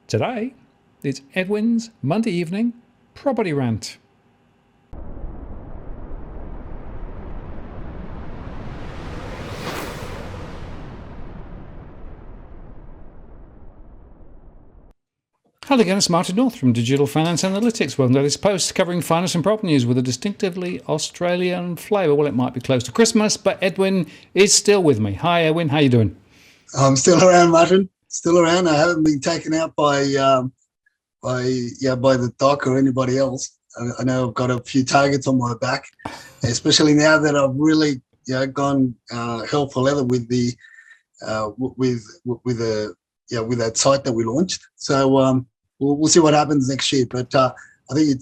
Today, it's Edwin's Monday evening property rant. Hello again, it's Martin North from Digital Finance Analytics. Welcome to this post covering finance and property news with a distinctively Australian flavour. Well, it might be close to Christmas, but Edwin is still with me. Hi, Edwin. How you doing? I'm still around, Martin. Still around. I haven't been taken out by the doc or anybody else. I know I've got a few targets on my back, especially now that I've really gone hell for leather with the with that site that we launched. So we'll see what happens next year. But I think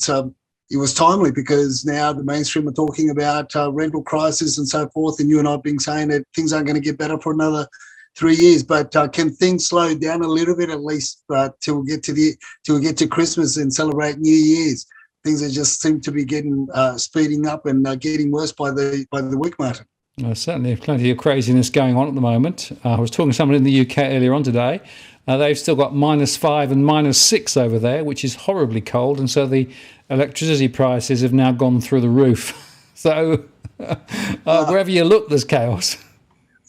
it was timely because now the mainstream are talking about rental crisis and so forth, and you and I have been saying that things aren't going to get better for another 3 years. But can things slow down a little bit at least till we get to Christmas and celebrate New Year's? Things are just seem to be getting speeding up and getting worse by the week, Martin. Certainly plenty of craziness going on at the moment. I was talking to someone in the UK earlier on today. They've still got -5 and -6 over there, which is horribly cold. And so the electricity prices have now gone through the roof. So wherever you look, there's chaos.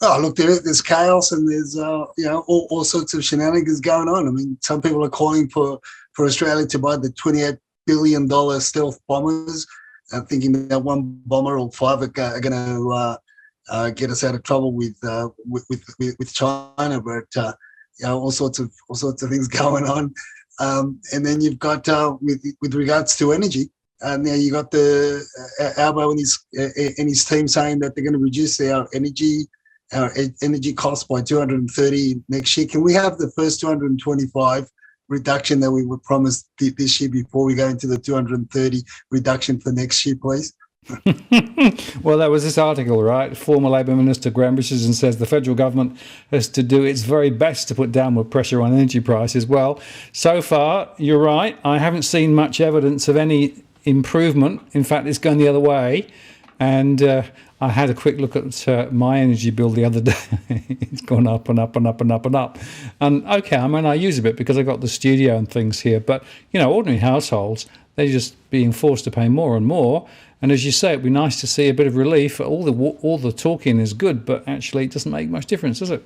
Oh, look, there's chaos and there's all sorts of shenanigans going on. I mean, some people are calling for Australia to buy the $28 billion stealth bombers, thinking that one bomber or five are going to get us out of trouble with China. But all sorts of things going on. And then you've got with regards to energy. Now you got the Albo and his team saying that they're going to reduce our energy costs by 230 next year. Can we have the first 225 reduction that we were promised this year before we go into the 230 reduction for next year, please? Well, there was this article, right? Former Labour Minister Graham Richardson says the federal government has to do its very best to put downward pressure on energy prices. Well, so far, you're right. I haven't seen much evidence of any improvement. In fact, it's going the other way. And I had a quick look at my energy bill the other day. It's gone up and up and up and up and up. And okay, I mean, I use a bit because I got the studio and things here. But, ordinary households, they're just being forced to pay more and more. And as you say, it'd be nice to see a bit of relief. All the talking is good, but actually it doesn't make much difference, does it?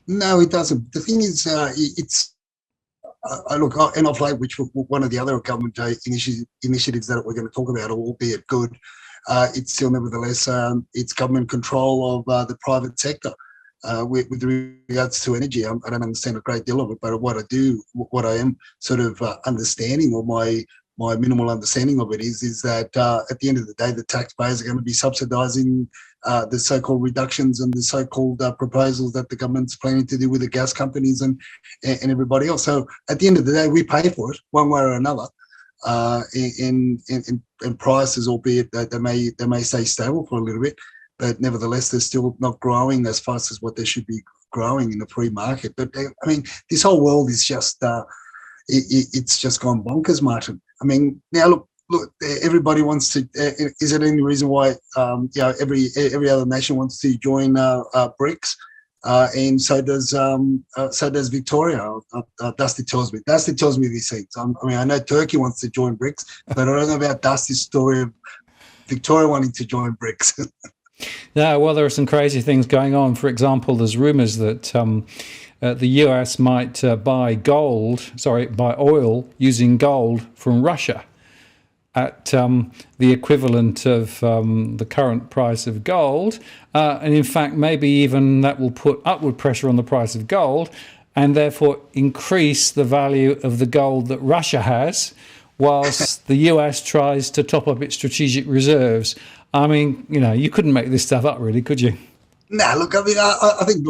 No, it doesn't. The thing is, look, and off late, which one of the other government initiatives that we're going to talk about, albeit good, it's still nevertheless it's government control of the private sector with regards to energy. I don't understand a great deal of it, but what I am sort of understanding, or my minimal understanding of it is that at the end of the day, the taxpayers are going to be subsidising the so-called reductions and the so-called proposals that the government's planning to do with the gas companies and everybody else. So at the end of the day, we pay for it one way or another. In prices, albeit that they may stay stable for a little bit, but nevertheless they're still not growing as fast as what they should be growing in the free market. But I mean, this whole world is just it's just gone bonkers, Martin. I mean, now look, everybody wants to. Is there any reason why every other nation wants to join BRICS? And so does Victoria. Dusty tells me these things. I mean, I know Turkey wants to join BRICS, but I don't know about Dusty's story of Victoria wanting to join BRICS. Yeah, well, there are some crazy things going on. For example, there's rumours that the US might buy oil using gold from Russia at the equivalent of the current price of gold. And in fact, maybe even that will put upward pressure on the price of gold and therefore increase the value of the gold that Russia has, whilst the US tries to top up its strategic reserves. I mean, you couldn't make this stuff up, really, could you? No, look, I mean, I think,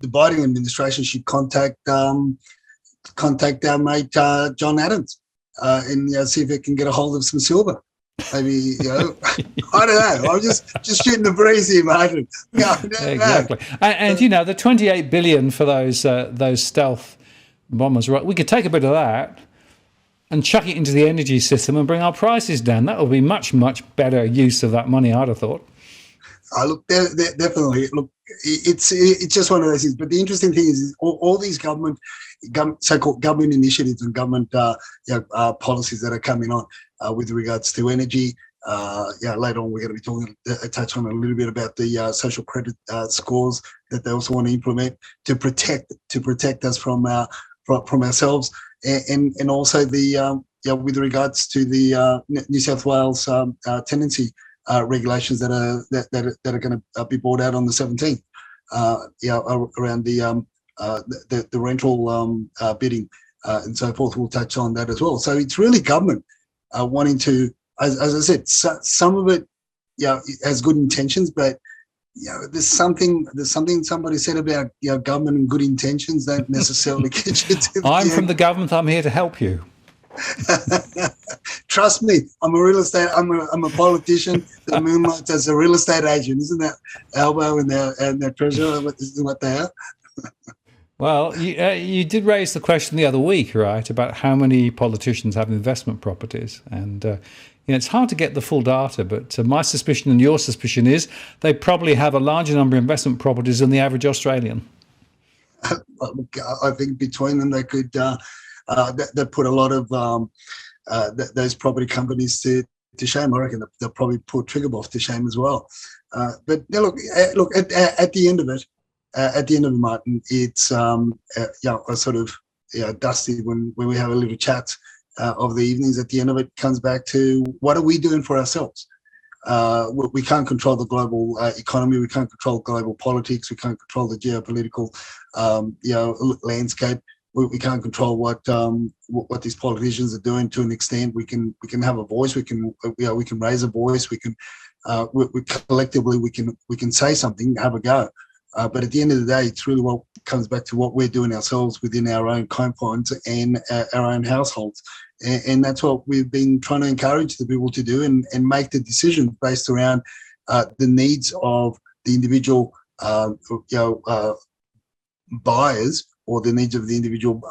the Biden administration should contact our mate John Adams and see if they can get a hold of some silver. Maybe, I don't know. I'm just shooting the breeze here, Martin. Exactly. And the 28 billion for those stealth bombers, right? We could take a bit of that and chuck it into the energy system and bring our prices down. That would be much, much better use of that money, I'd have thought. Look, definitely. Look, it's just one of those things. But the interesting thing is all these so-called government initiatives and government policies that are coming on with regards to energy. Later on we're going to be talking, touch on a little bit about the social credit scores that they also want to implement to protect us from ourselves, and also the with regards to the New South Wales tenancy regulations that are going to be brought out on the 17th. Around the rental bidding and so forth. We'll touch on that as well. So it's really government wanting to, as I said, some of it, has good intentions, but there's something somebody said about government and good intentions don't necessarily get you to. I'm from the government. I'm here to help you. Trust me, I'm a real estate. I'm a politician that moonlights as a real estate agent. Isn't that Albo and their treasurer? What they are? Well, you did raise the question the other week, right, about how many politicians have investment properties, and it's hard to get the full data. But my suspicion and your suspicion is they probably have a larger number of investment properties than the average Australian. I think between them they could. They put a lot of those property companies to shame. I reckon they'll probably put Triggerboff to shame as well. But look, at the end of it, Martin, it's a sort of dusty when we have a little chat of the evenings. At the end of it, comes back to what are we doing for ourselves? We can't control the global economy. We can't control global politics. We can't control the geopolitical landscape. We can't control what these politicians are doing. To an extent, we can have a voice. We can raise a voice. We collectively we can say something, have a go. But at the end of the day, it's really what comes back to what we're doing ourselves within our own confines and our own households. And that's what we've been trying to encourage the people to do, and make the decisions based around the needs of the individual buyers, or the needs of the individual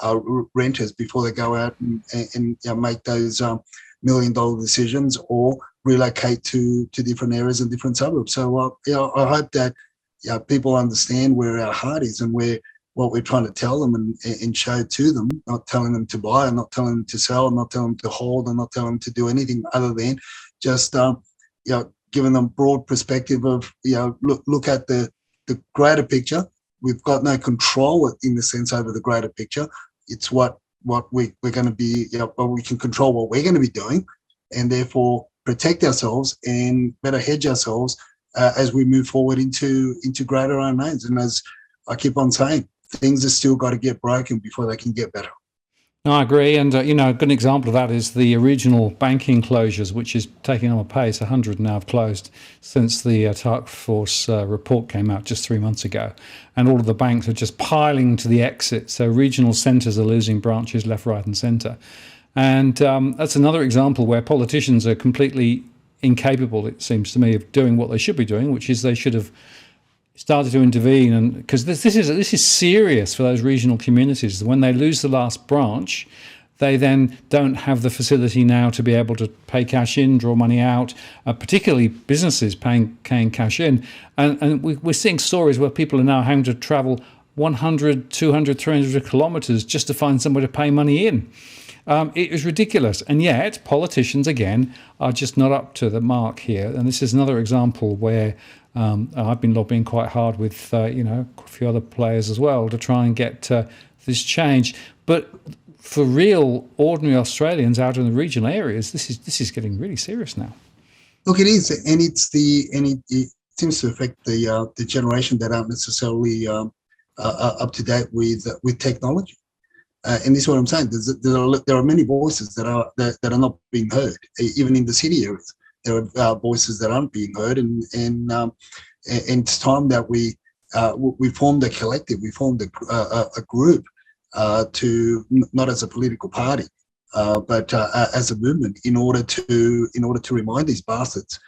renters before they go out and make those $1 million decisions or relocate to different areas and different suburbs. So I hope that people understand where our heart is and what we're trying to tell them and show to them, not telling them to buy, and not telling them to sell, and not telling them to hold, and not telling them to do anything other than just giving them broad perspective of look at the greater picture. We've got no control in the sense over the greater picture. It's what we're going to be, we can control what we're going to be doing, and therefore protect ourselves and better hedge ourselves as we move forward into greater unknowns. And as I keep on saying, things have still got to get broken before they can get better. No, I agree. And, a good example of that is the regional banking closures, which is taking on a pace. 100 now have closed since the task force report came out just 3 months ago. And all of the banks are just piling to the exit. So regional centres are losing branches left, right and centre. And that's another example where politicians are completely incapable, it seems to me, of doing what they should be doing, which is they should have started to intervene, and because this is serious for those regional communities. When they lose the last branch, they then don't have the facility now to be able to pay cash in, draw money out, particularly businesses paying cash in. And we're seeing stories where people are now having to travel 100, 200, 300 kilometres just to find somewhere to pay money in. It is ridiculous. And yet politicians, again, are just not up to the mark here. And this is another example where I've been lobbying quite hard with a few other players as well to try and get this change. But for real ordinary Australians out in the regional areas, this is getting really serious now. Look, it is, and it seems to affect the generation that aren't necessarily up to date with technology. And this is what I'm saying. There are many voices that are not being heard, even in the city areas. There are voices that aren't being heard, and it's time that we formed a collective, we formed a group to, not as a political party, but as a movement, in order to remind these bastards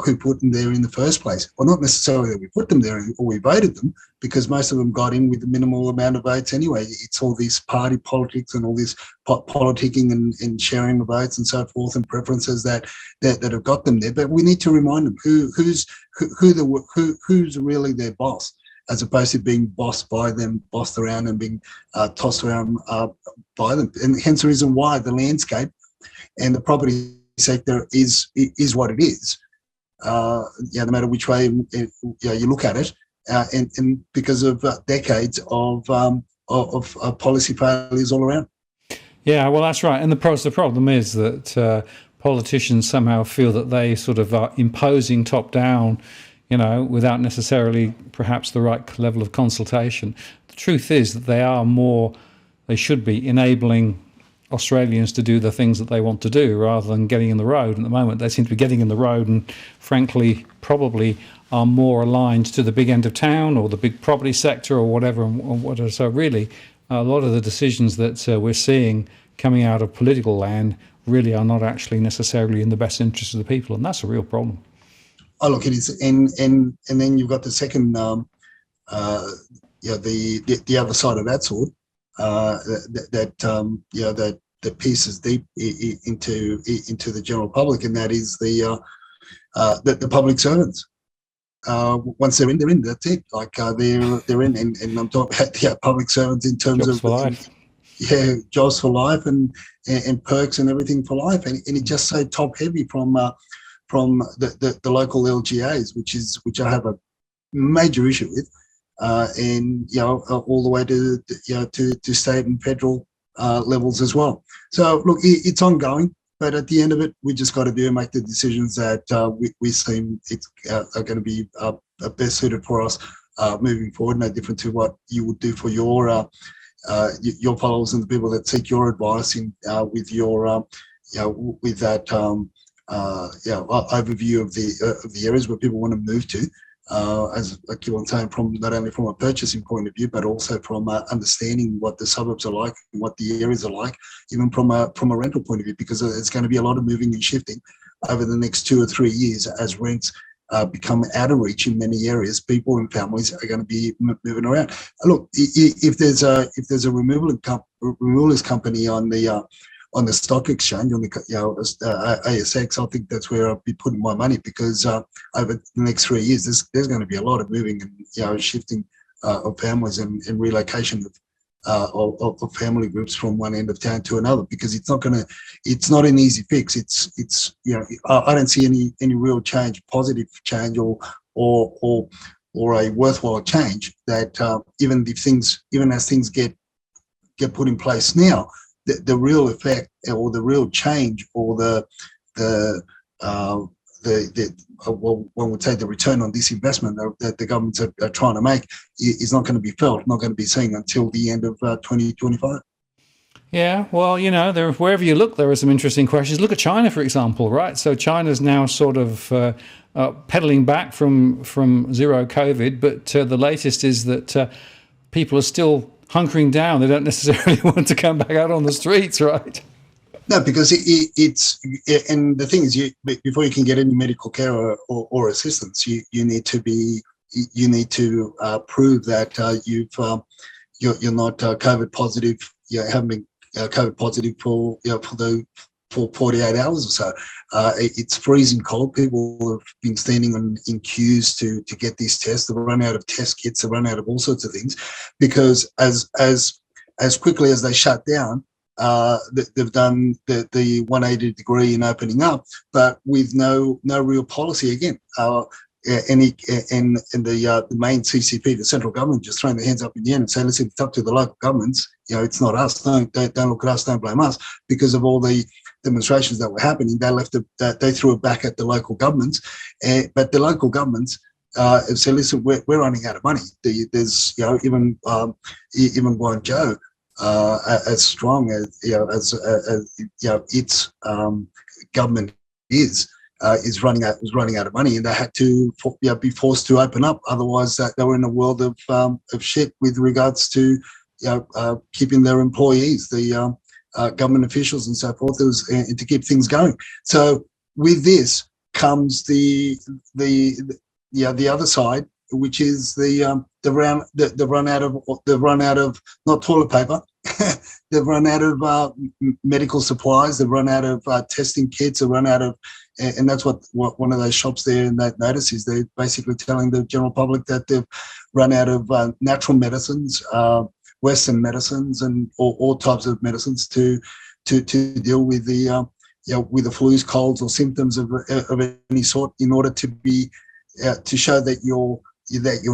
who put them there in the first place. Well, not necessarily that we put them there or we voted them, because most of them got in with the minimal amount of votes anyway. It's all this party politics and all this politicking and sharing of votes and so forth and preferences that have got them there. But we need to remind them who's really their boss, as opposed to being bossed by them, bossed around and being tossed around by them. And hence the reason why the landscape and the property sector is what it is. No matter which way you look at it, and because of decades of policy failures all around. Yeah, well, that's right. And the problem is that politicians somehow feel that they sort of are imposing top down, without necessarily perhaps the right level of consultation. The truth is that they should be enabling Australians to do the things that they want to do rather than getting in the road. At the moment, they seem to be getting in the road and, frankly, probably are more aligned to the big end of town or the big property sector or whatever. So really, a lot of the decisions that we're seeing coming out of political land really are not actually necessarily in the best interest of the people, and that's a real problem. Oh, look, it is, and then you've got the second, the other side of that sword, that pierces deep into the general public, and that is the public servants. Once they're in, they're in. That's it. Like they're in, and I'm talking about public servants in terms jobs of for life. Jobs for life and perks and everything for life, and it's just so top heavy from the local LGAs, which I have a major issue with, and all the way to state and federal levels as well. So look, it's ongoing, but at the end of it, we just got to make the decisions that we seem are going to be best suited for us moving forward. No different to what you would do for your followers and the people that seek your advice in with your with that overview of the areas where people want to move to. As I keep on saying, from not only from a purchasing point of view, but also from understanding what the suburbs are like and what the areas are like, even from a rental point of view, because it's going to be a lot of moving and shifting over the next 2 or 3 years as rents become out of reach in many areas. People and families are going to be moving around. Look, if there's a removals company on the stock exchange, on the ASX, I think that's where I'll be putting my money, because over the next 3 years, there's going to be a lot of moving and shifting of families and relocation of family groups from one end of town to another, because it's not an easy fix. It's I don't see any real change, positive change or a worthwhile change that even as things get put in place now, the real effect or the real change or one would say the return on this investment that the governments are trying to make is not going to be felt, not going to be seen until the end of 2025. Yeah, well, wherever you look, there are some interesting questions. Look at China, for example, right? So China's now sort of pedaling back from zero COVID, but the latest is that people are still hunkering down. They don't necessarily want to come back out on the streets, right? No, because it's and the thing is, before you can get any medical care or assistance, you need to prove that you're not COVID positive. You haven't been COVID positive for 48 hours or so. It's freezing cold. People have been standing in queues to get these tests. They've run out of test kits. They've run out of all sorts of things, because as quickly as they shut down, they've done the 180 degree in opening up, but with no real policy again. The main CCP, the central government, just throwing their hands up in the air and saying, listen, it's up to the local governments. It's not us. Don't look at us. Don't blame us, because of all the demonstrations that were happening. They threw it back at the local governments, but the local governments said, listen, we're running out of money. There's even Guangzhou, as strong as its government is running out of money, and they had to be forced to open up. Otherwise, they were in a world of shit with regards to keeping their employees, the government officials and so forth, and to keep things going. So with this, comes the other side, which is the run out of not toilet paper. They've run out of medical supplies. They've run out of testing kits. They've run out of, and that's what one of those shops there in that notice is. They're basically telling the general public that they've run out of natural medicines, Western medicines, and all types of medicines to deal with the with the flus, colds, or symptoms of any sort, in order to be to show that you're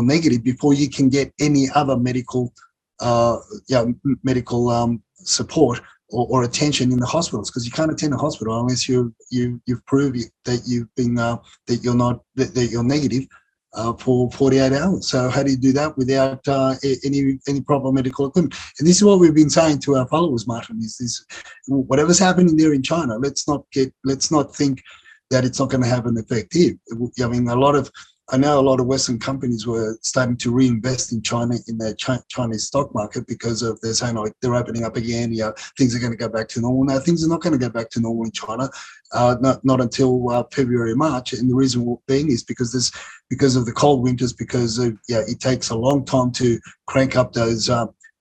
negative before you can get any other medical support or attention in the hospitals, because you can't attend a hospital unless you've proved that you've been that you're negative for 48 hours. So how do you do that without any proper medical equipment? And this is what we've been saying to our followers, Martin, is this: whatever's happening there in China, let's not think that it's not going to have an effect here. I mean, I know a lot of Western companies were starting to reinvest in China, in their Chinese stock market, because of they're saying, like, they're opening up again. Things are going to go back to normal. Now, things are not going to go back to normal in China, not until February, March. And the reason being is because of the cold winters, because it takes a long time to crank up those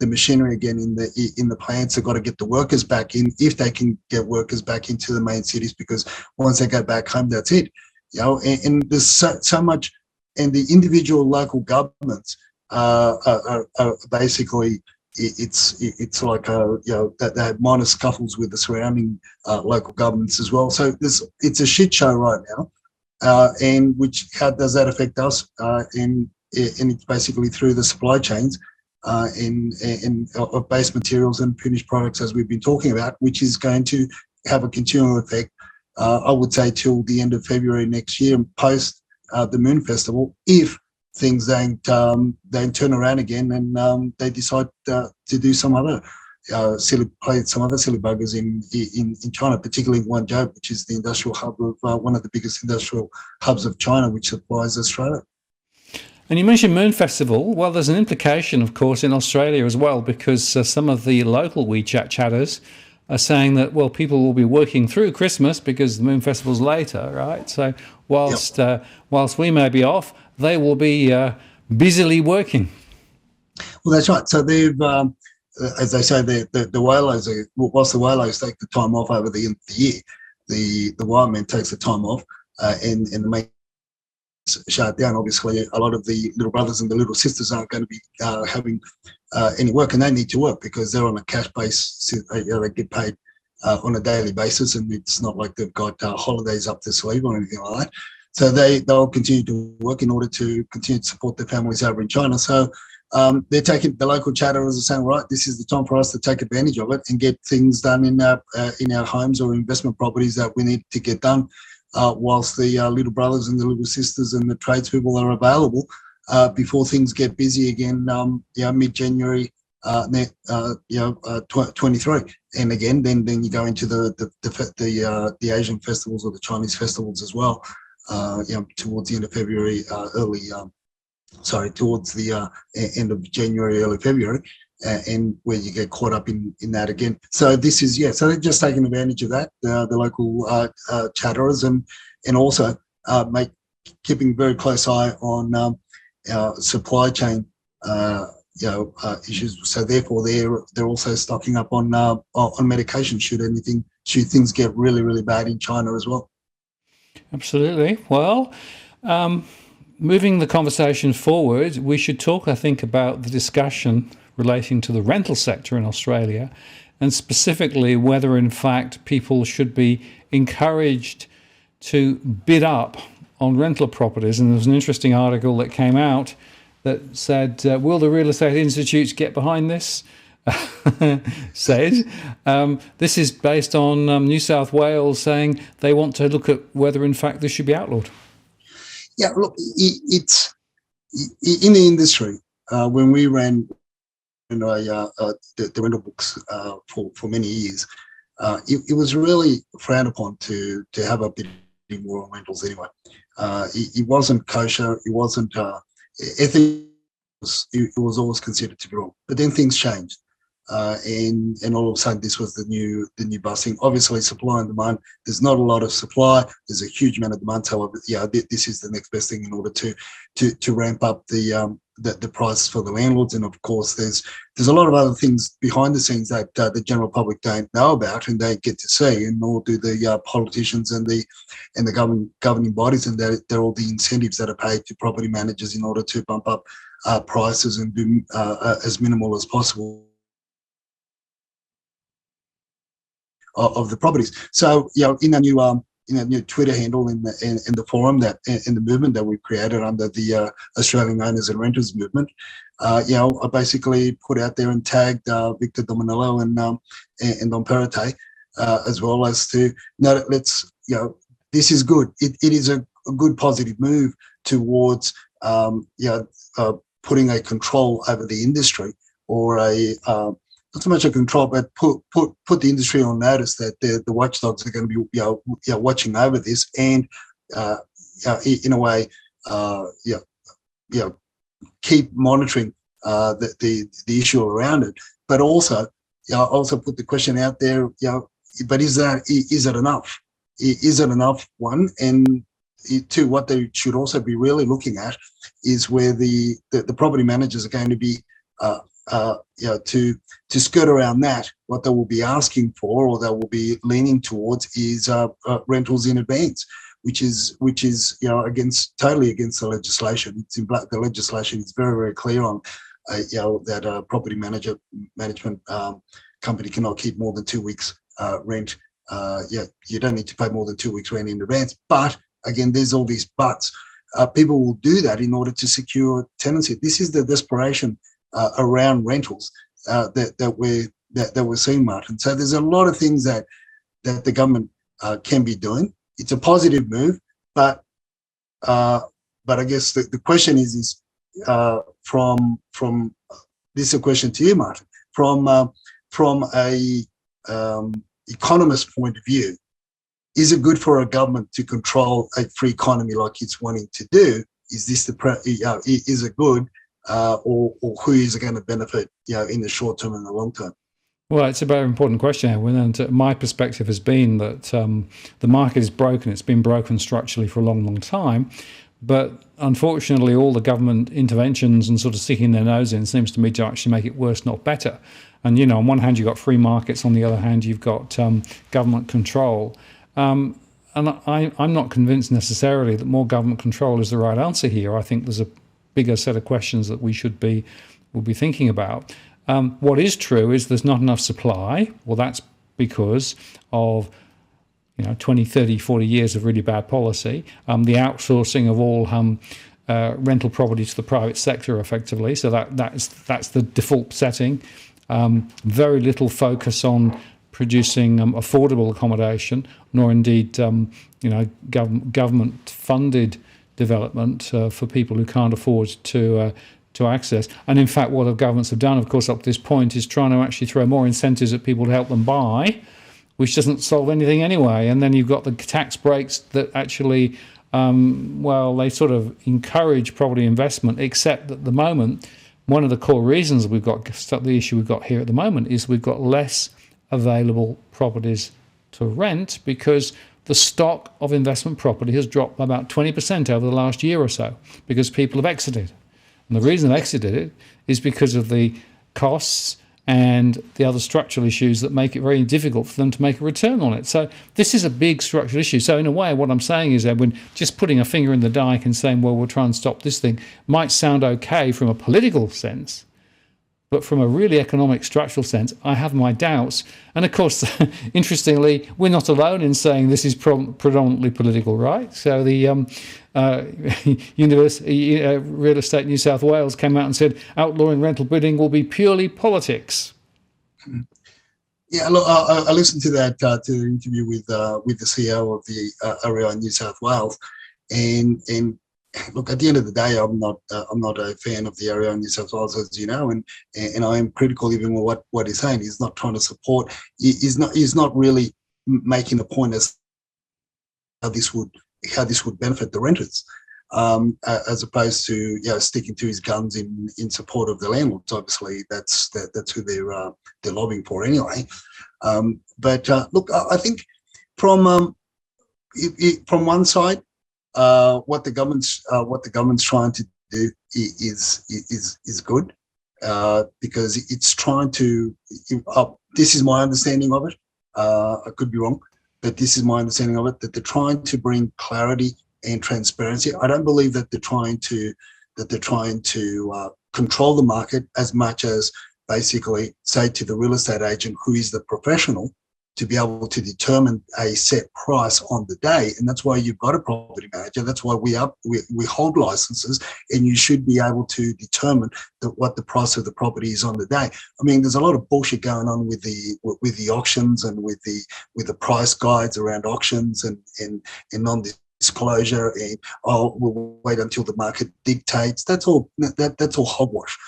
the machinery again in the plants. They've got to get the workers back in, if they can get workers back into the main cities, because once they go back home, that's it. And there's so much, and the individual local governments are basically, it's like that they have minor scuffles with the surrounding local governments as well. So it's a shit show right now, and how does that affect us? And it's basically through the supply chains of base materials and finished products, as we've been talking about, which is going to have a continual effect. I would say till the end of February next year, post the Moon Festival, if things don't turn around again and they decide to do some other silly buggers in China, particularly in Guangzhou, which is the industrial hub of one of the biggest industrial hubs of China, which supplies Australia. And you mentioned Moon Festival. Well, there's an implication, of course, in Australia as well, because some of the local WeChat chatters are saying that, well, people will be working through Christmas because the Moon Festival's later, right? So whilst we may be off, they will be busily working. Well, that's right. So they've, as they say, the whalers, whilst the whalers take the time off over the end of the year, the wireman takes the time off, and the main shut down. Obviously, a lot of the little brothers and the little sisters aren't going to be having any work, and they need to work because they're on a cash base. They get paid on a daily basis, and it's not like they've got holidays up their sleeve or anything like that. So they'll continue to work in order to continue to support their families over in China. So they're taking, the local chatterers are saying, right, this is the time for us to take advantage of it and get things done in our homes or investment properties that we need to get done. Whilst the little brothers and the little sisters and the tradespeople are available before things get busy again, mid-January, 23, and again, then you go into the Asian festivals or the Chinese festivals as well. Towards the end of February, towards the end of January, early February. And where you get caught up in that again. So this is, so they're just taking advantage of that, the local chatterers, and also keeping very close eye on supply chain issues. So therefore they're also stocking up on medication should things get really, really bad in China as well. Absolutely. Well, moving the conversation forward, we should talk, I think, about the discussion relating to the rental sector in Australia, and specifically whether in fact people should be encouraged to bid up on rental properties. And there was an interesting article that came out that said, will the real estate institutes get behind this? This is based on New South Wales saying they want to look at whether in fact this should be outlawed. Yeah, look, it's in the industry, when we ran the rental books for many years, it was really frowned upon to have a bidding war on rentals anyway. It wasn't kosher, it wasn't ethical, it was always considered to be wrong. But then things changed. and all of a sudden this was the new busing. Obviously, supply and demand. There's not a lot of supply. There's a huge amount of demand. However, this is the next best thing in order to ramp up the price for the landlords. And of course, there's a lot of other things behind the scenes that the general public don't know about and don't get to see, and nor do the politicians and the governing bodies. And they're all the incentives that are paid to property managers in order to bump up prices and do as minimal as possible of the properties. So, in a new Twitter handle in the forum in the movement that we've created under the Australian Owners and Renters movement, I basically put out there and tagged Victor Dominello and Don Perrottet, as well as to know that this is good. It is a good positive move towards putting a control over the industry, or not so much a control, but put the industry on notice that the watchdogs are going to be watching over this, and in a way keep monitoring the issue around it. But also put the question out there, but is it enough? Is it enough? One, and two, what they should also be really looking at is where the property managers are going to be to skirt around that. What they will be asking for, or they will be leaning towards, is rentals in advance, which is totally against the legislation. It's in black. The legislation is very, very clear on that a property management company cannot keep more than 2 weeks rent. You don't need to pay more than 2 weeks rent in advance. But again, there's all these buts. People will do that in order to secure tenancy. This is the desperation around rentals that we're seeing, Martin. So there's a lot of things that the government can be doing. It's a positive move, but I guess the question is from this is a question to you, Martin, from a economist point of view. Is it good for a government to control a free economy like it's wanting to do? Is this is it good? Or who is going to benefit, in the short term and the long term? Well, it's a very important question, Edwin, and my perspective has been that the market is broken. It's been broken structurally for a long, long time, but unfortunately, all the government interventions and sort of sticking their nose in seems to me to actually make it worse, not better. And on one hand, you've got free markets. On the other hand, you've got government control. And I'm not convinced necessarily that more government control is the right answer here. I think there's a bigger set of questions that we'll be thinking about. What is true is there's not enough supply. Well, that's because of 20, 30, 40 years of really bad policy, the outsourcing of all rental property to the private sector, effectively. So that's the default setting. Very little focus on producing affordable accommodation, nor indeed government-funded development for people who can't afford to access. And in fact, what the governments have done, of course, up to this point, is trying to actually throw more incentives at people to help them buy, which doesn't solve anything anyway. And then you've got the tax breaks that actually, they sort of encourage property investment, except at the moment, one of the core reasons the issue we've got here at the moment is we've got less available properties to rent because the stock of investment property has dropped by about 20% over the last year or so because people have exited. And the reason they've exited it is because of the costs and the other structural issues that make it very difficult for them to make a return on it. So this is a big structural issue. So in a way, what I'm saying is, Edwin, just putting a finger in the dike and saying, well, we'll try and stop this thing might sound okay from a political sense, but from a really economic structural sense, I have my doubts. And of course, interestingly, we're not alone in saying this is predominantly political, right? So the Real Estate New South Wales came out and said outlawing rental bidding will be purely politics. Yeah, look, I listened to that to the interview with the CEO of the REI New South Wales, and look, at the end of the day, I'm not a fan of the REI New South Wales, as you know, and I am critical even with what he's saying. He's not trying to support. He's not really making a point as how this would benefit the renters. as opposed to sticking to his guns in support of the landlords. Obviously, that's who they're lobbying for anyway. But look, I think from one side, what the government's trying to do is good, because it's trying to. This is my understanding of it. I could be wrong, but this is my understanding of it, that they're trying to bring clarity and transparency. I don't believe that they're trying to control the market as much as basically say to the real estate agent, who is the professional, to be able to determine a set price on the day. And that's why you've got a property manager. That's why we hold licenses, and you should be able to determine what the price of the property is on the day. I mean, there's a lot of bullshit going on with the auctions and with the price guides around auctions and non-disclosure, and we'll wait until the market dictates. That's all hogwash.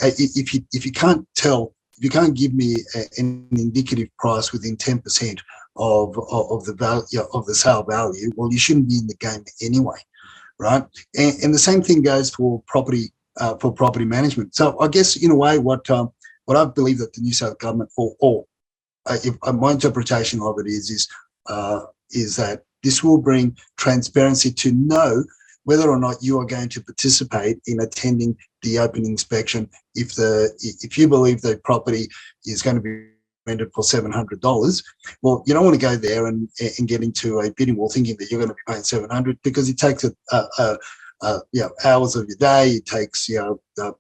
If you can't tell, if you can't give me an indicative price within 10% of the value of the sale value, well, you shouldn't be in the game anyway, right? And the same thing goes for property management. So I guess in a way, what I believe that the New South government, my interpretation of it is that this will bring transparency to know whether or not you are going to participate in attending the open inspection. If you believe the property is going to be rented for $700, well, you don't want to go there and get into a bidding war thinking that you're going to be paying $700, because it takes hours of your day. It takes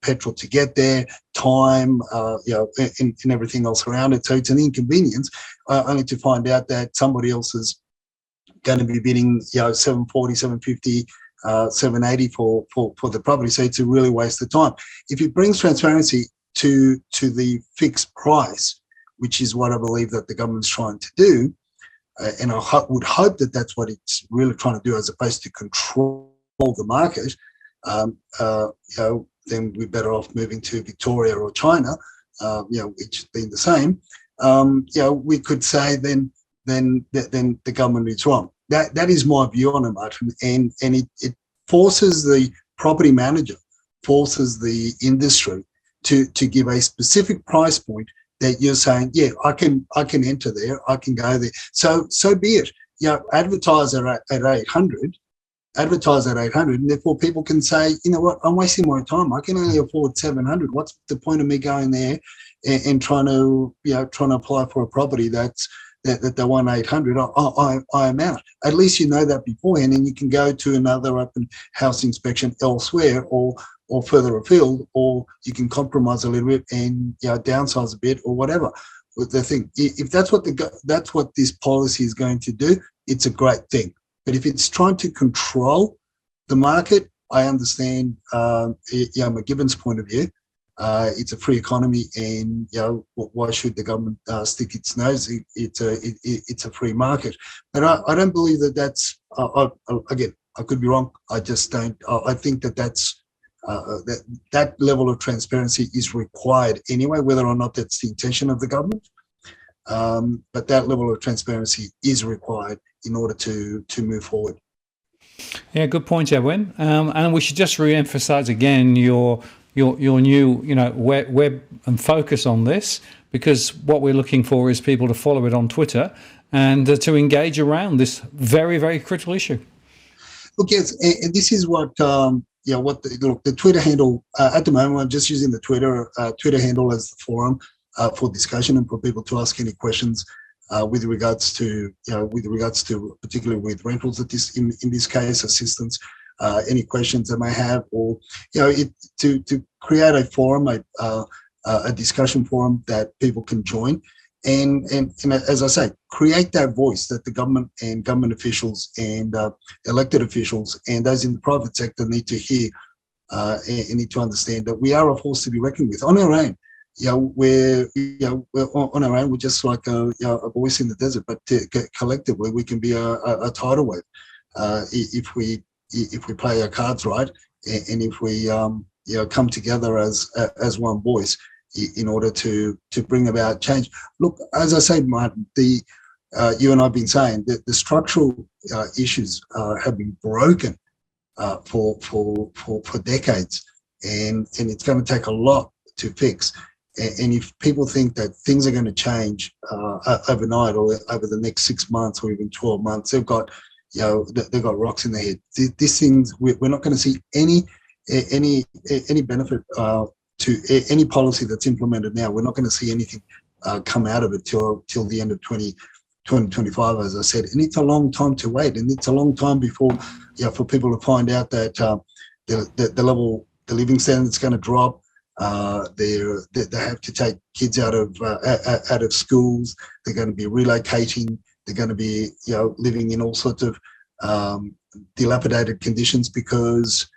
petrol to get there, time, and everything else around it. So it's an inconvenience, only to find out that somebody else is going to be bidding $740, $750. $780 for the property. So it's a really waste of time. If it brings transparency to the fixed price, which is what I believe that the government's trying to do, and I would hope that that's what it's really trying to do, as opposed to control the market, then we're better off moving to Victoria or China, which being the same. We could say then the government is wrong. That is my view on it, Martin, and it forces the property manager, forces the industry to give a specific price point that you're saying, yeah, I can enter there, I can go there. So be it. Advertise at 800, and therefore people can say, you know what, I'm wasting my time. I can only afford 700. What's the point of me going there and trying to apply for a property that they want 800, I am out. At least you know that beforehand, and you can go to another open house inspection elsewhere or further afield, or you can compromise a little bit and downsize a bit or whatever. But the thing, if that's what this policy is going to do, it's a great thing. But if it's trying to control the market, I understand McGibbon's point of view. It's a free economy, and why should the government stick its nose? It's a free market, but I don't believe that that's. Again, I could be wrong. I just don't. I think that's that level of transparency is required anyway, whether or not that's the intention of the government. But that level of transparency is required in order to move forward. Yeah, good point, Edwin. And we should just re-emphasize again your new web and focus on this, because what we're looking for is people to follow it on Twitter and to engage around this very, very critical issue. Look, yes, and this is what the Twitter handle at the moment. I'm just using the Twitter handle as the forum for discussion and for people to ask any questions with regards to particularly with rentals in this case, assistance. Any questions they may have, or to create a forum, a discussion forum that people can join, and as I say, create that voice that the government and government officials and elected officials and those in the private sector need to hear and need to understand that we are a force to be reckoned with on our own. We're on our own. We're just like a voice in the desert, but collectively we can be a tidal wave if we play our cards right, and if we come together as one voice in order to bring about change. Look, as I say, Martin, you and I have been saying that the structural issues have been broken for decades, and it's going to take a lot to fix. And if people think that things are going to change overnight or over the next 6 months or even 12 months, they've got rocks in their head. These things, we're not going to see any benefit to any policy that's implemented now. We're not going to see anything come out of it till the end of 2025, as I said. And it's a long time to wait, and it's a long time before for people to find out that the living standard's going to drop. They have to take kids out of schools. They're going to be relocating. They're going to be living in all sorts of dilapidated conditions because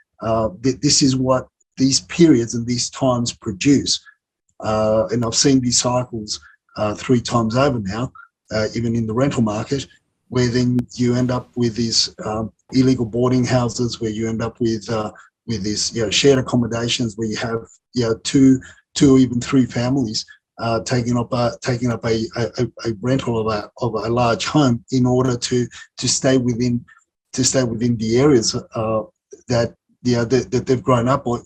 this is what these periods and these times produce. And I've seen these cycles 3 times over now, even in the rental market, where then you end up with these illegal boarding houses, where you end up with these shared accommodations where you have 2 or even 3 families taking up a rental of a large home in order to stay within the areas that they've grown up or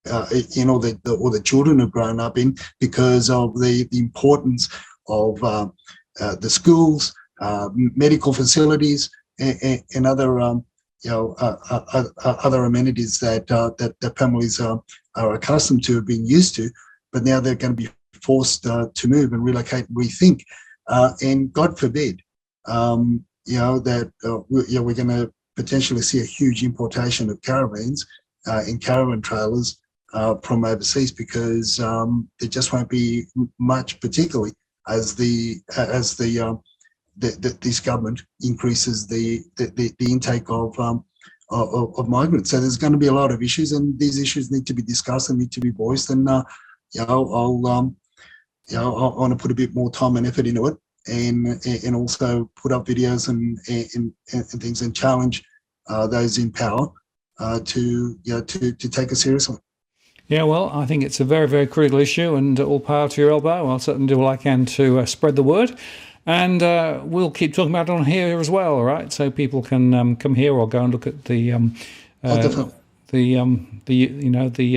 the children have grown up in, because of the importance of the schools, medical facilities, and other other amenities that families are accustomed to, being used to, but now they're going to be forced to move and relocate and rethink. And God forbid, that we're going to potentially see a huge importation of caravans and caravan trailers from overseas, because there just won't be much, particularly as this government increases the intake of migrants. So there's going to be a lot of issues, and these issues need to be discussed and need to be voiced. And I want to put a bit more time and effort into it, and also put up videos and things, and challenge those in power to take it seriously. Yeah, well, I think it's a very, very critical issue, and all power to your elbow. I'll certainly do all I can to spread the word, and we'll keep talking about it on here as well. All right, so people can come here or go and look at the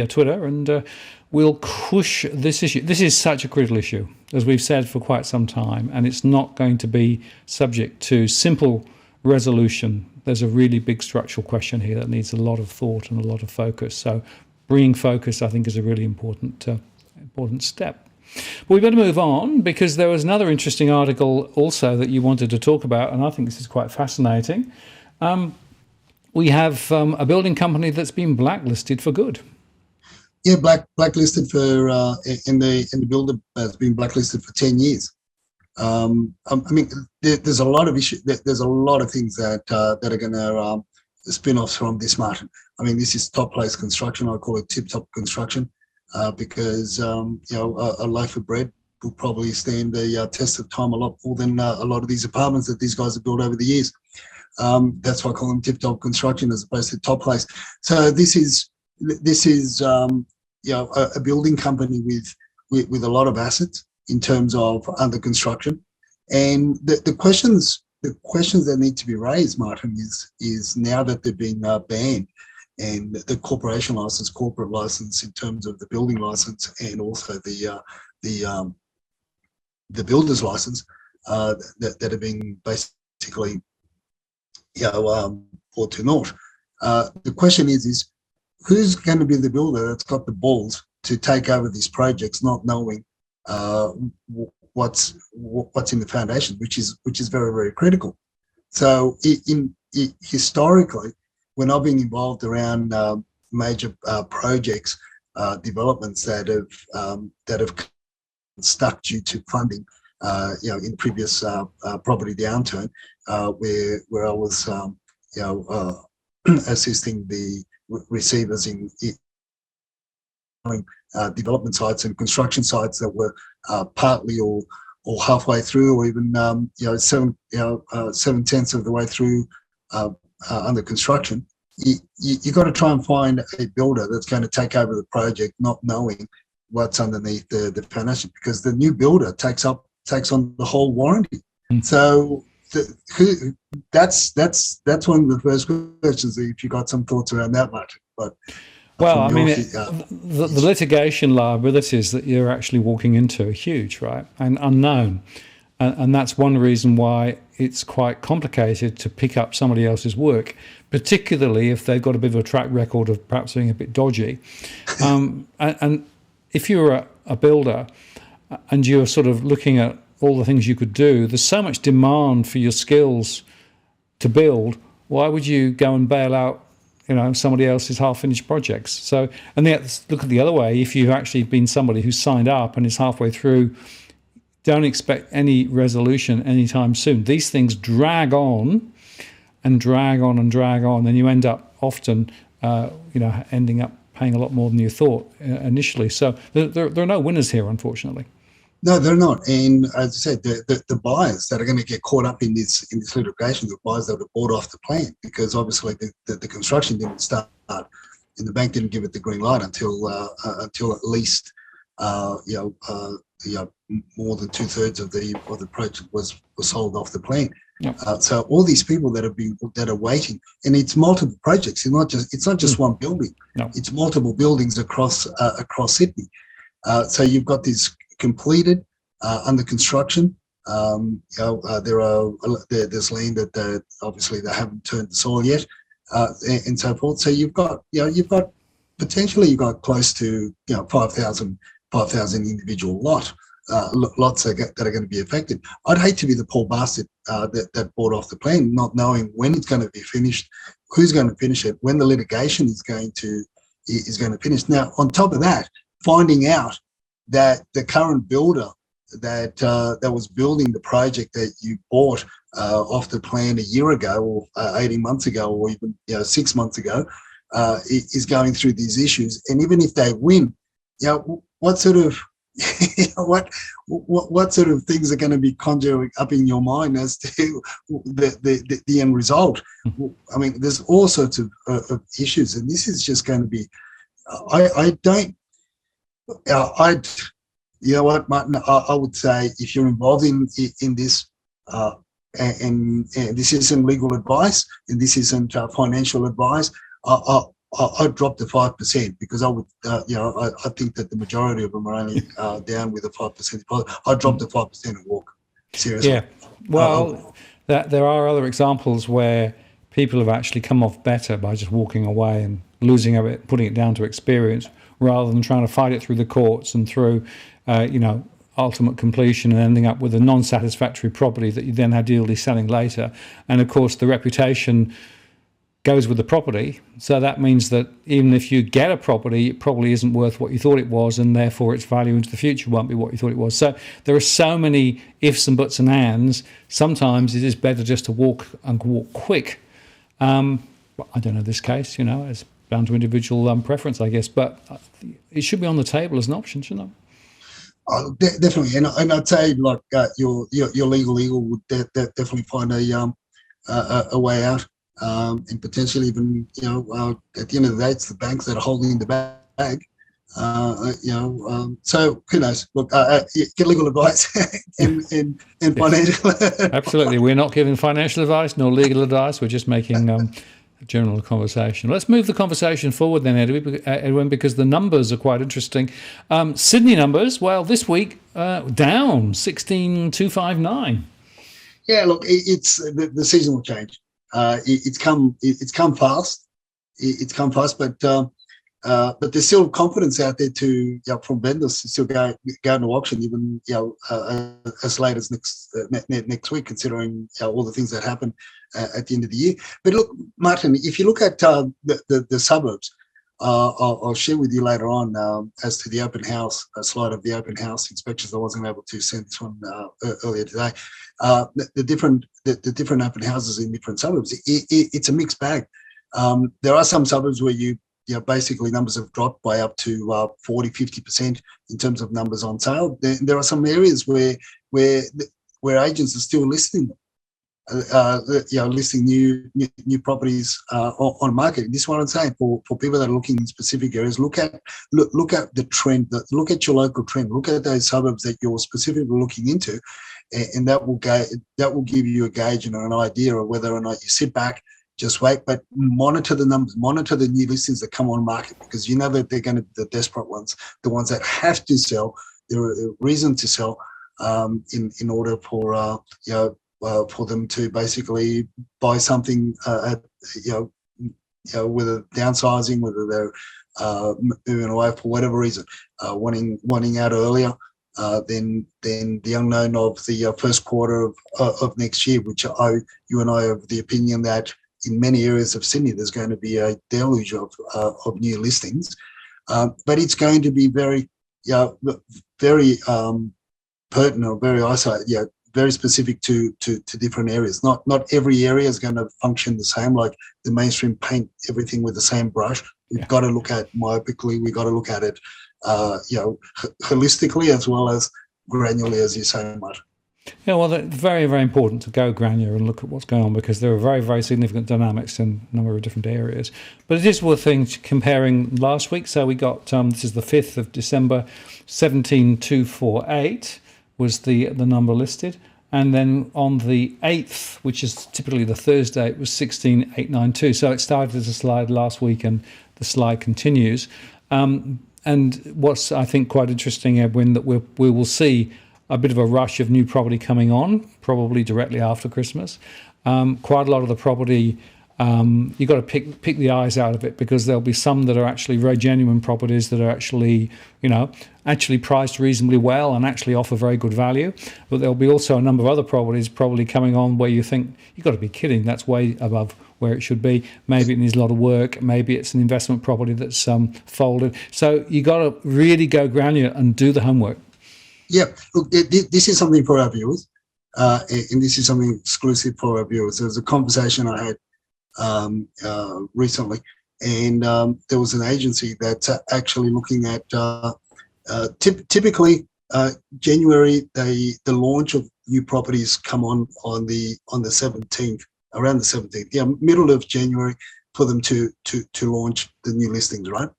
Twitter, and we'll push this issue. This is such a critical issue, as we've said for quite some time, and it's not going to be subject to simple resolution. There's a really big structural question here that needs a lot of thought and a lot of focus. So bringing focus, I think, is a really important step. But we better move on, because there was another interesting article also that you wanted to talk about, and I think this is quite fascinating. We have a building company that's been blacklisted for good. Yeah, blacklisted for in the builder has been blacklisted for 10 years. I mean, there's a lot of issues. There's a lot of things that are going to spin-offs from this, Martin. I mean, this is top place construction. I call it tip-top construction because a loaf of bread will probably stand the test of time a lot more than a lot of these apartments that these guys have built over the years. That's why I call them tip-top construction as opposed to top place. So this is a building company with a lot of assets in terms of under construction, and the questions that need to be raised, Martin, is now that they've been banned, and the corporation license, corporate license in terms of the building license, and also the builder's license that have been basically brought to naught. The question is who's going to be the builder that's got the balls to take over these projects, not knowing what's in the foundation, which is very, very critical. So historically, when I've been involved around major projects, developments that have stuck due to funding, in previous property downturn, where I was assisting the receivers in development sites and construction sites that were partly or halfway through, or even 7/10 of the way through under construction. You got to try and find a builder that's going to take over the project, not knowing what's underneath the foundation, because the new builder takes on the whole warranty. So that's one of the first questions. If you got some thoughts around that, Martin, but Well, from I your mean, the litigation liabilities that you're actually walking into are huge, right, and unknown. And that's one reason why it's quite complicated to pick up somebody else's work, particularly if they've got a bit of a track record of perhaps being a bit dodgy. And if you're a builder and you're sort of looking at all the things you could do, there's so much demand for your skills to build. Why would you go and bail out, somebody else's half-finished projects? So, and look at the other way. If you've actually been somebody who's signed up and is halfway through, don't expect any resolution anytime soon. These things drag on and drag on and drag on, and you end up often, ending up paying a lot more than you thought initially. So there are no winners here, unfortunately. No, they're not. And as I said, the buyers that are going to get caught up in this litigation, the buyers that have bought off the plan, because obviously the construction didn't start, and the bank didn't give it the green light until at least more than 2/3 of the project was sold off the plan. Yep. So all these people that are waiting, and it's multiple projects. It's not just one building. No. It's multiple buildings across Sydney. So you've got this completed, under construction. There's land that obviously they haven't turned the soil yet, and so forth. So you've got potentially close to 5,000 individual lots that are going to be affected. I'd hate to be the poor bastard that bought off the plan, not knowing when it's going to be finished, who's going to finish it, when the litigation is going to finish. Now, on top of that, finding out that the current builder that was building the project that you bought off the plan a year ago, or 18 months ago, or even 6 months ago, is going through these issues. And even if they win, what sort of what sort of things are going to be conjuring up in your mind as to the end result? I mean, there's all sorts of issues, and this is just going to be. Martin, I would say if you're involved in this, and this isn't legal advice, and this isn't financial advice, I'd drop to 5%, because I would, I think that the majority of them are only down with a 5% deposit. I'd drop to 5% and walk. Seriously. Yeah. Well, there are other examples where people have actually come off better by just walking away and losing it, putting it down to experience, rather than trying to fight it through the courts and through, ultimate completion and ending up with a non-satisfactory property that you then had ideally selling later. And of course, the reputation goes with the property. So that means that even if you get a property, it probably isn't worth what you thought it was, and therefore its value into the future won't be what you thought it was. So there are so many ifs and buts and ands. Sometimes it is better just to walk quick. I don't know this case, it's down to individual preference, I guess, but it should be on the table as an option, shouldn't it? Definitely, and I'd say your legal eagle would definitely find a way out, and potentially even at the end of the day, it's the banks that are holding the bag. So who knows? Look, get legal advice and financial. Absolutely, we're not giving financial advice nor legal advice. We're just making general conversation. Let's move the conversation forward then, Edwin, because the numbers are quite interesting. Sydney numbers, well, this week down 16,259. Yeah, look, it's the season will change. It's come fast. It's come fast, but there's still confidence out there from vendors to still go into auction, even as late as next week, considering all the things that happen at the end of the year. But look, Martin, if you look at the suburbs, I'll share with you later on as to the open house slide of the open house inspections. I wasn't able to send this one earlier today. The different open houses in different suburbs. It's a mixed bag. There are some suburbs where basically numbers have dropped by up to 40-50% in terms of numbers on sale. There are some areas where agents are still listing them. Listing new properties on market. This is what I'm saying for people that are looking in specific areas. Look at the trend. Look at your local trend. Look at those suburbs that you're specifically looking into, and that will give you a gauge and an idea of whether or not you sit back, just wait, but monitor the numbers, monitor the new listings that come on market, because you know that they're going to be the desperate ones, the ones that have to sell. There are a reason to sell in order for for them to basically buy something at whether downsizing, whether they're moving away for whatever reason, wanting out earlier than the unknown of the first quarter of next year, which you and I have the opinion that in many areas of Sydney there's going to be a deluge of new listings, but it's going to be very pertinent, very isolated, very specific to different areas. Not every area is going to function the same, like the mainstream paint everything with the same brush. We've got to look at myopically. We've got to look at it, holistically as well as granularly, as you say, Matt. Yeah, well, it's very, very important to go granular and look at what's going on, because there are very, very significant dynamics in a number of different areas. But it is worth things comparing last week. So we got, this is the 5th of December, 17,248 was the number listed. And then on the 8th, which is typically the Thursday, it was 16,892. So it started as a slide last week and the slide continues. And what's, I think, quite interesting, Edwin, that we will see a bit of a rush of new property coming on, probably directly after Christmas. Quite a lot of the property, you've got to pick the eyes out of it, because there'll be some that are actually very genuine properties that are actually, actually priced reasonably well and actually offer very good value. But there'll be also a number of other properties probably coming on where you think, you've got to be kidding, that's way above where it should be. Maybe it needs a lot of work. Maybe it's an investment property that's folded. So you got to really go granular and do the homework. Yeah, look, this is something for our viewers, and this is something exclusive for our viewers. There was a conversation I had recently, and there was an agency that's actually looking at typically January. The launch of new properties come on the 17th, around the 17th, middle of January, for them to launch the new listings, right?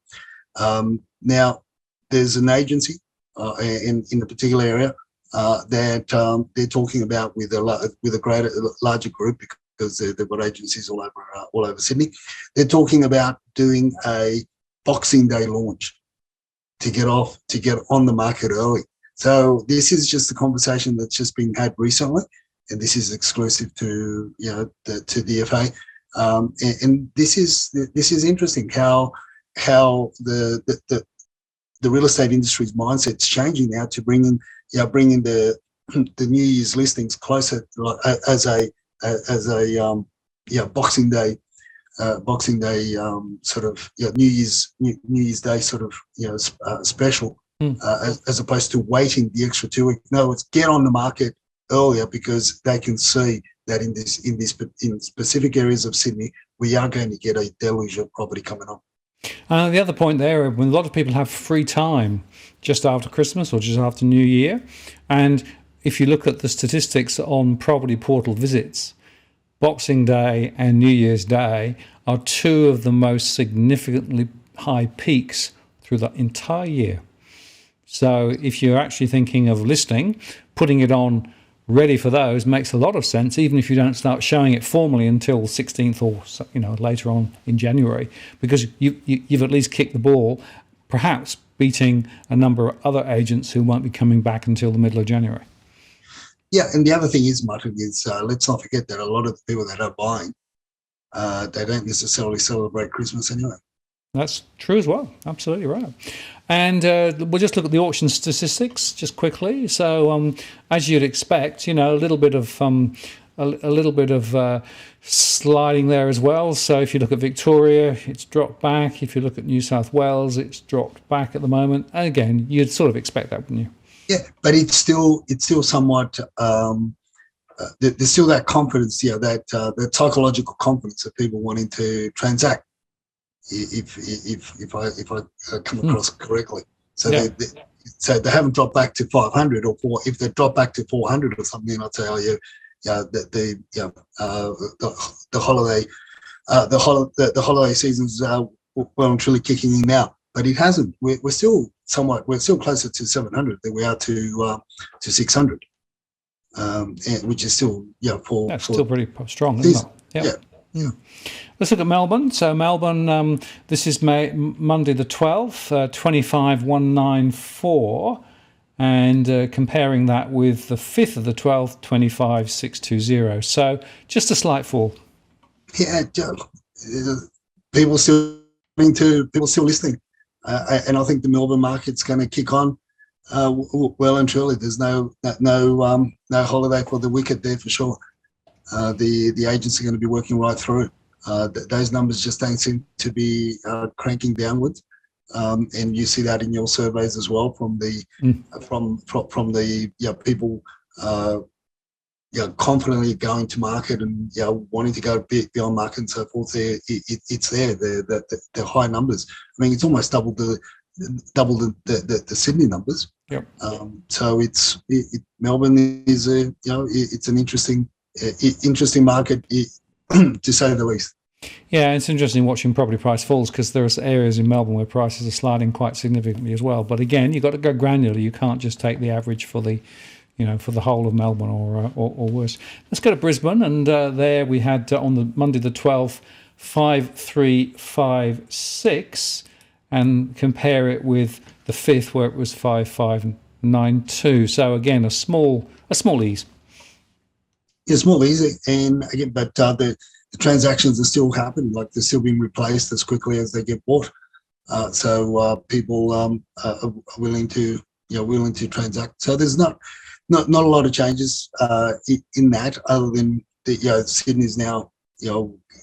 Now, there's an agency in a particular area that they're talking about with a larger group, because they've got agencies all over Sydney. They're talking about doing a Boxing Day launch to get on the market early. So this is just a conversation that's just been had recently, and this is exclusive to the DFA. And this is interesting how the real estate industry's mindset's changing now to bring in the New Year's listings closer, as a Boxing Day sort of New Year's Day sort of special, as opposed to waiting the extra 2 weeks. No, it's get on the market earlier, because they can see that in specific areas of Sydney we are going to get a deluge of property coming on. The other point there, when a lot of people have free time just after Christmas or just after New Year, and if you look at the statistics on property portal visits, Boxing Day and New Year's Day are two of the most significantly high peaks through the entire year. So if you're actually thinking of listing, putting it on ready for those makes a lot of sense, even if you don't start showing it formally until 16th or later on in January, because you've at least kicked the ball, perhaps beating a number of other agents who won't be coming back until the middle of January. Yeah, and the other thing is, Martin, is let's not forget that a lot of the people that are buying, they don't necessarily celebrate Christmas anyway. That's true as well. Absolutely right. And we'll just look at the auction statistics just quickly. So, as you'd expect, a little bit of sliding there as well. So, if you look at Victoria, it's dropped back. If you look at New South Wales, it's dropped back at the moment. And again, you'd sort of expect that, wouldn't you? Yeah, but it's still somewhat. There's still that confidence, that psychological confidence of people wanting to transact. If I come across it correctly, so they haven't dropped back to 500 or if they drop back to 400 or something, I'd say, the holiday season's well and truly kicking in now, but it hasn't. We're still closer to 700 than we are to 600. which is still That's for still pretty strong, isn't this. it? Yep. Yeah. Let's look at Melbourne. So Melbourne, this is Monday the 12th, 25,194, and comparing that with the 5th of the 12th, 25,620. So just a slight fall. Yeah, people still listening, and I think the Melbourne market's going to kick on well and truly. There's no holiday for the wicked there for sure. The agents are going to be working right through. Those numbers just don't seem to be cranking downwards, and you see that in your surveys as well from the people confidently going to market and wanting to go beyond market and so forth. It's there. They're high numbers. I mean, it's almost double the Sydney numbers. Yep. So Melbourne is it's an interesting market to say the least. Yeah, it's interesting watching property price falls because there's areas in Melbourne where prices are sliding quite significantly as well. But again, you've got to go granular. You can't just take the average for the whole of Melbourne or worse. Let's go to Brisbane, and there we had on the Monday the 12th, 5356, and compare it with the 5th where it was 5592. So again, a small ease. Yeah, small ease, and again, but the transactions are still happening. Like they're still being replaced as quickly as they get bought. So people are willing to transact. So there's not a lot of changes in that, other than Sydney's now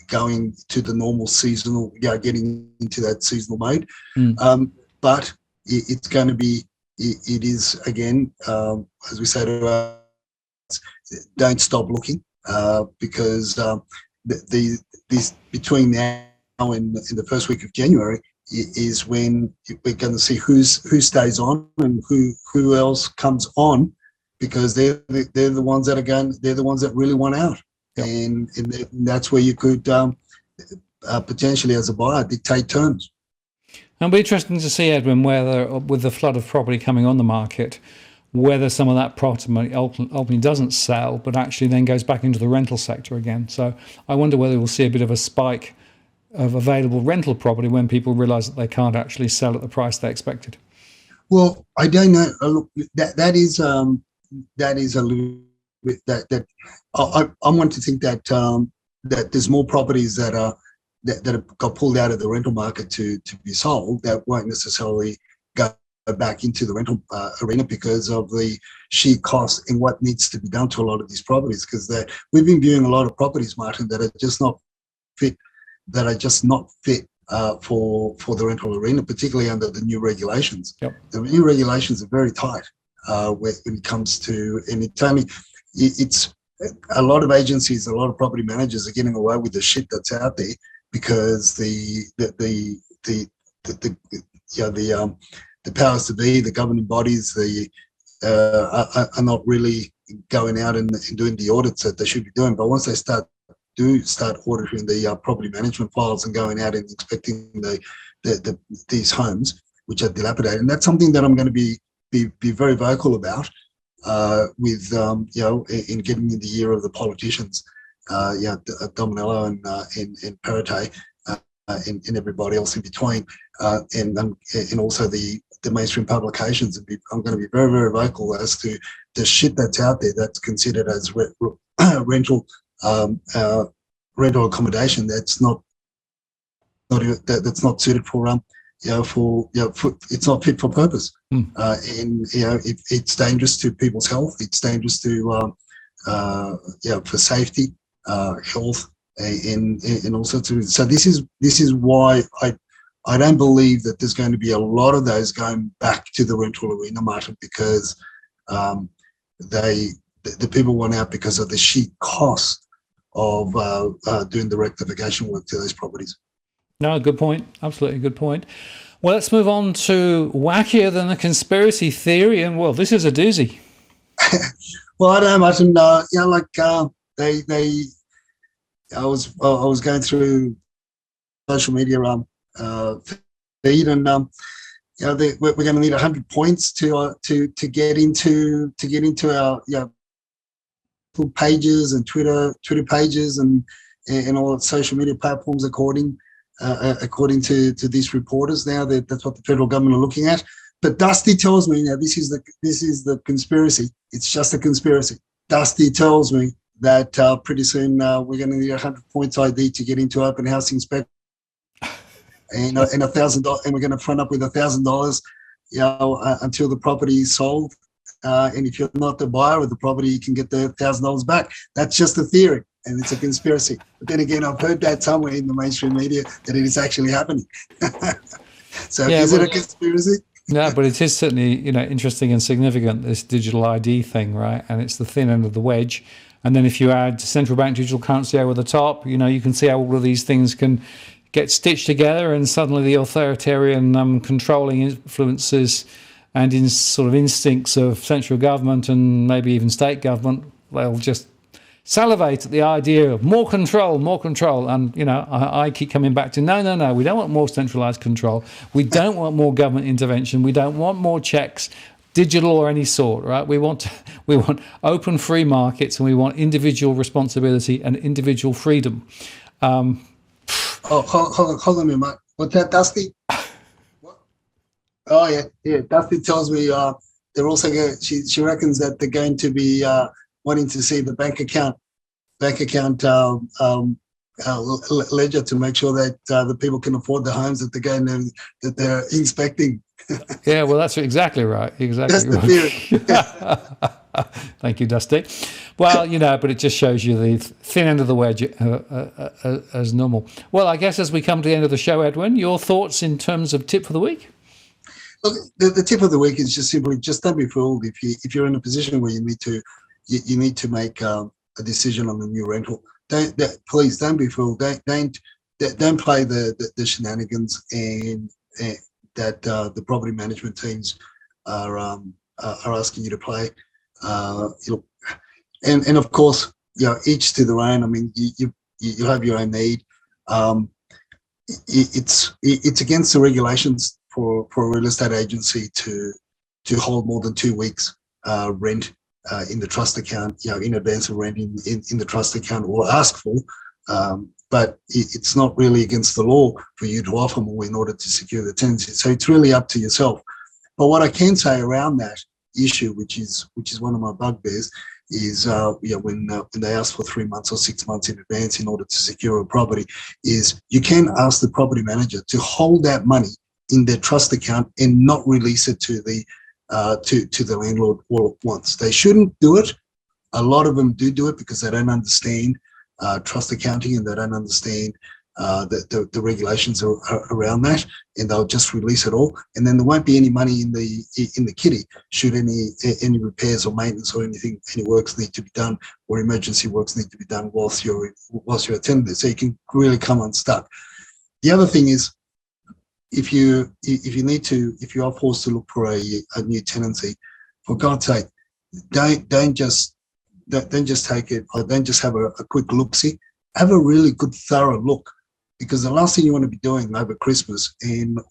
going to the normal seasonal, getting into that seasonal mode. But it's going to be, it is again, as we say to our, don't stop looking, because this between now and the first week of January is when we're going to see who stays on and who else comes on, because they're the ones that are going, they're the ones that really want out. Yep. And that's where you could potentially, as a buyer, dictate terms. It'll be interesting to see, Edwin, whether with the flood of property coming on the market, whether some of that property ultimately doesn't sell, but actually then goes back into the rental sector again. So I wonder whether we'll see a bit of a spike of available rental property when people realise that they can't actually sell at the price they expected. Well, I don't know. Look, that is a little bit that I want to think that that there's more properties that have got pulled out of the rental market to be sold that won't necessarily go back into the rental arena because of the sheer cost and what needs to be done to a lot of these properties. Because we've been viewing a lot of properties, Martin, that are just not fit for the rental arena, particularly under the new regulations. Yep. The new regulations are very tight when it comes to, and it's a lot of agencies, a lot of property managers are getting away with the shit that's out there because the powers to be, the governing bodies, are not really going out and doing the audits that they should be doing. But once they start auditing the property management files and going out and inspecting these homes which are dilapidated, and that's something that I'm going to be very vocal about with in getting in the year of the politicians, Dominello and Perrottet, and everybody else in between, and also the mainstream publications. I'm going to be very, very vocal as to the shit that's out there that's considered as rental accommodation that's not suited for it's not fit for purpose. And it's dangerous to people's health. It's dangerous to for safety, health, and all sorts of. So this is why I don't believe that there's going to be a lot of those going back to the rental arena, Martin, because the people want out because of the sheer cost of doing the rectification work to those properties. No, good point. Absolutely good point. Well, let's move on to wackier than a conspiracy theory, and well, this is a doozy. Well, I don't know, Martin. I was going through social media feed, and we're going to need 100 points to get into our Facebook pages and Twitter pages and all social media platforms according to these reporters. Now that's what the federal government are looking at. But Dusty tells me now this is the conspiracy. It's just a conspiracy. Dusty tells me that pretty soon we're going to need 100 points ID to get into open house inspection, and $1,000, and we're going to front up with $1,000, until the property is sold. And if you're not the buyer of the property, you can get the $1,000 back. That's just a theory, and it's a conspiracy. But then again, I've heard that somewhere in the mainstream media that it is actually happening. So is it a conspiracy? No, but it is certainly, interesting and significant, this digital ID thing, right? And it's the thin end of the wedge. And then if you add central bank digital currency over the top, you can see how all of these things can get stitched together, and suddenly the authoritarian controlling influences and in sort of instincts of central government and maybe even state government, they'll just salivate at the idea of more control. And, I keep coming back to, no, we don't want more centralized control. We don't want more government intervention. We don't want more checks, digital or any sort, right? We want open free markets, and we want individual responsibility and individual freedom. Hold on a minute, Mark. What's that, Dusty? What? Oh, yeah. Dusty tells me they're also going. She reckons that they're going to be wanting to see the bank account ledger to make sure that the people can afford the homes that they're inspecting. Yeah, well, that's exactly right. Exactly. That's the theory. Thank you, Dusty. Well, but it just shows you the thin end of the wedge as normal. Well, I guess as we come to the end of the show, Edwin, your thoughts in terms of tip for the week? Look, the tip of the week is just simply don't be fooled. If you're in a position where you need to make a decision on the new rental, please don't be fooled. Don't play the shenanigans and that the property management teams are asking you to play. And of course, each to their own. I mean, you have your own need. It's against the regulations for a real estate agency to hold more than 2 weeks rent in the trust account, in advance of rent in the trust account, or ask for. But it's not really against the law for you to offer more in order to secure the tenancy. So it's really up to yourself. But what I can say around that issue, which is one of my bugbears, is when they ask for 3 months or 6 months in advance in order to secure a property, is you can ask the property manager to hold that money in their trust account and not release it to the landlord all at once. They shouldn't do it. A lot of them do it because they don't understand trust accounting, and they don't understand the regulations around that, and they'll just release it all, and then there won't be any money in the kitty should any repairs or maintenance or any works need to be done, or emergency works need to be done whilst you're attending this. So you can really come unstuck. The other thing is, if you are forced to look for a new tenancy, for God's sake, don't just take it, or don't just have a quick look-see. Have a really good, thorough look, because the last thing you want to be doing over Christmas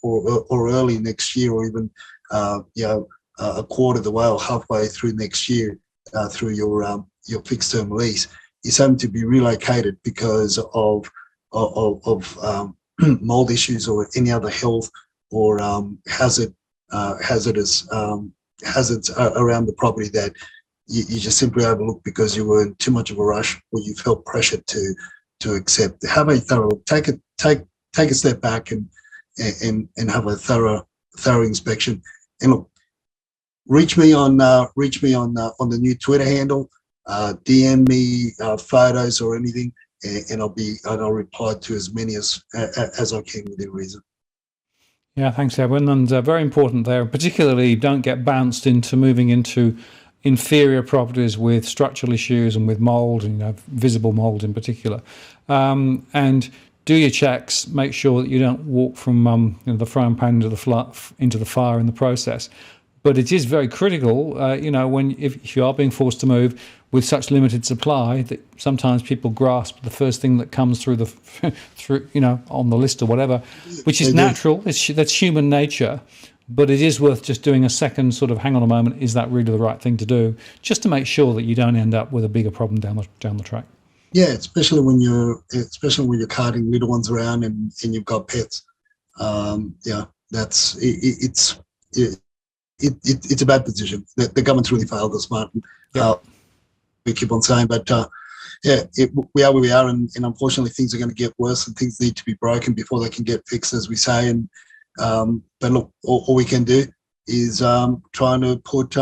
or early next year, or even a quarter of the way or halfway through next year through your fixed term lease, is having to be relocated because of mold issues or any other health or hazards around the property that you just simply overlooked because you were in too much of a rush, or you felt pressured to accept. Have a thorough look. Take a step back and have a thorough inspection. And look, reach me on the new Twitter handle. DM me photos or anything, and I'll reply to as many as I can within reason. Yeah, thanks, Edwin. And very important there, particularly don't get bounced into moving into inferior properties with structural issues and with mold, and visible mold in particular. And do your checks. Make sure that you don't walk from the frying pan into the fire in the process. But it is very critical, if you are being forced to move with such limited supply, that sometimes people grasp the first thing that comes through on the list or whatever, which is natural. That's human nature. But it is worth just doing a second sort of hang on a moment. Is that really the right thing to do? Just to make sure that you don't end up with a bigger problem down the track. Yeah, especially when you're carting little ones around and you've got pets. Yeah, it's a bad position. The government's really failed us, Martin. We keep on saying, but we are where we are, and unfortunately things are going to get worse, and things need to be broken before they can get fixed, as we say. And but look, all we can do is try to put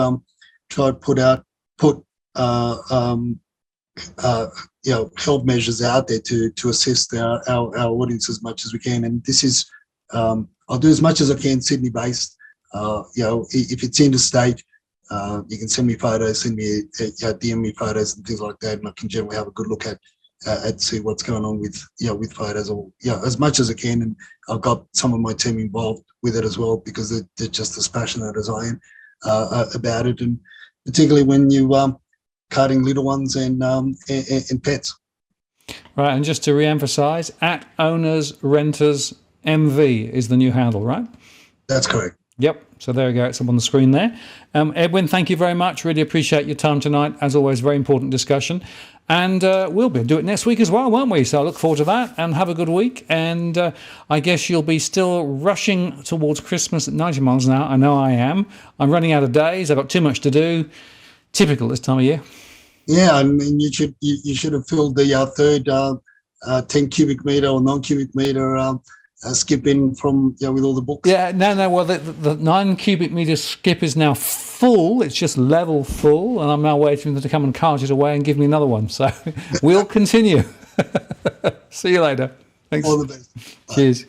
health measures out there to assist our audience as much as we can. And this is I'll do as much as I can Sydney-based. If it's interstate, you can send me photos, DM me photos and things like that, and I can generally have a good look at see what's going on with photos, or as much as I can. And I've got some of my team involved with it as well, because they're just as passionate as I am about it, and particularly when you carting little ones and pets. Right, and just to re-emphasise, at Owners Renters MV is the new handle, right? That's correct. Yep. So there we go. It's up on the screen there. Edwin, thank you very much. Really appreciate your time tonight. As always, very important discussion. And we'll do it next week as well, won't we? So I look forward to that, and have a good week. And I guess you'll be still rushing towards Christmas at 90 miles an hour. I know I am. I'm running out of days. I've got too much to do. Typical this time of year. Yeah, I mean, you should have filled the third 10 cubic meter or non-cubic meter skip in from with all the books. Yeah, no. Well, the 9 cubic meter skip is now full. It's just level full, and I'm now waiting for them to come and cart it away and give me another one. So we'll continue. See you later. Thanks. All the best. Bye. Cheers.